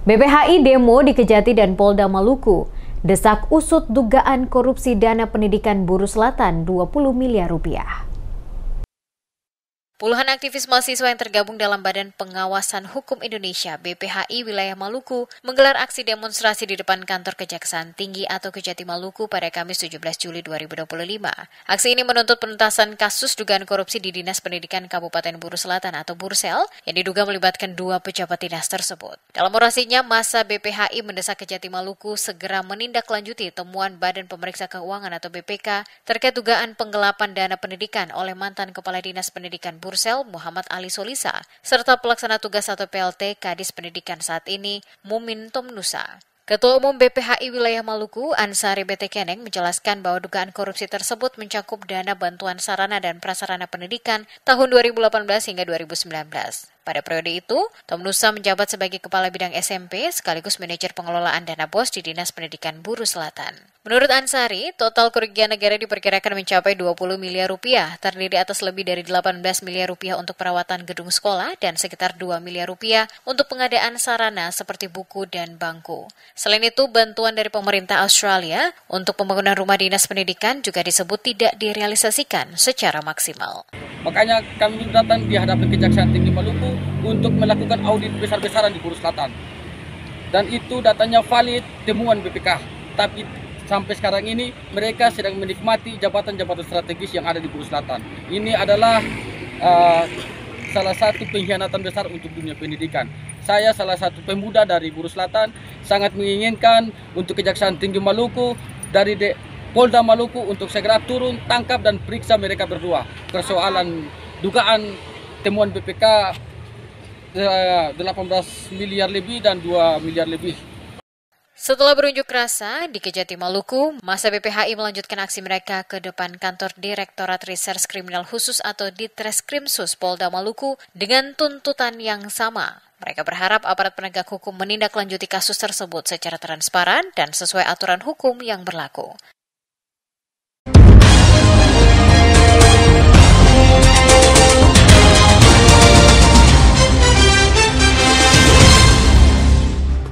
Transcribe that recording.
BPHI demo di Kejati dan Polda Maluku. Desak usut dugaan korupsi dana pendidikan Buruh Selatan 20 miliar rupiah. Puluhan aktivis mahasiswa yang tergabung dalam Badan Pengawasan Hukum Indonesia (BPHI) wilayah Maluku menggelar aksi demonstrasi di depan kantor Kejaksaan Tinggi atau Kejati Maluku pada Kamis 17 Juli 2025. Aksi ini menuntut penuntasan kasus dugaan korupsi di Dinas Pendidikan Kabupaten Buruh Selatan atau Bursel yang diduga melibatkan dua pejabat dinas tersebut. Dalam orasinya, massa BPHI mendesak Kejati Maluku segera menindaklanjuti temuan Badan Pemeriksa Keuangan atau BPK terkait dugaan penggelapan dana pendidikan oleh mantan Kepala Dinas Pendidikan Bursel Muhammad Ali Solisa, serta pelaksana tugas atau PLT Kadis Pendidikan saat ini, Mumin Tomnusa. Ketua Umum BPHI Wilayah Maluku, Ansari BT Keneng, menjelaskan bahwa dugaan korupsi tersebut mencakup dana bantuan sarana dan prasarana pendidikan tahun 2018 hingga 2019. Pada periode itu, Tomnusa menjabat sebagai Kepala Bidang SMP sekaligus manajer pengelolaan dana BOS di Dinas Pendidikan Buruh Selatan. Menurut Ansari, total kerugian negara diperkirakan mencapai 20 miliar rupiah, terdiri atas lebih dari 18 miliar rupiah untuk perawatan gedung sekolah dan sekitar 2 miliar rupiah untuk pengadaan sarana seperti buku dan bangku. Selain itu, bantuan dari pemerintah Australia untuk pembangunan rumah dinas pendidikan juga disebut tidak direalisasikan secara maksimal. Makanya kami datang di hadapan Kejaksaan Tinggi Maluku untuk melakukan audit besar-besaran di Buruh Selatan. Dan itu datanya valid temuan BPK. Tapi sampai sekarang ini mereka sedang menikmati jabatan-jabatan strategis yang ada di Buruh Selatan. Ini adalah salah satu pengkhianatan besar untuk dunia pendidikan. Saya salah satu pemuda dari Buruh Selatan sangat menginginkan untuk Kejaksaan Tinggi Maluku dari Polda Maluku untuk segera turun, tangkap dan periksa mereka berdua. Persoalan dugaan temuan BPK 18 miliar lebih dan 2 miliar lebih. Setelah berunjuk rasa di Kejati Maluku, massa BPHI melanjutkan aksi mereka ke depan kantor Direktorat Reserse Kriminal Khusus atau Ditreskrimsus Polda Maluku dengan tuntutan yang sama. Mereka berharap aparat penegak hukum menindaklanjuti kasus tersebut secara transparan dan sesuai aturan hukum yang berlaku.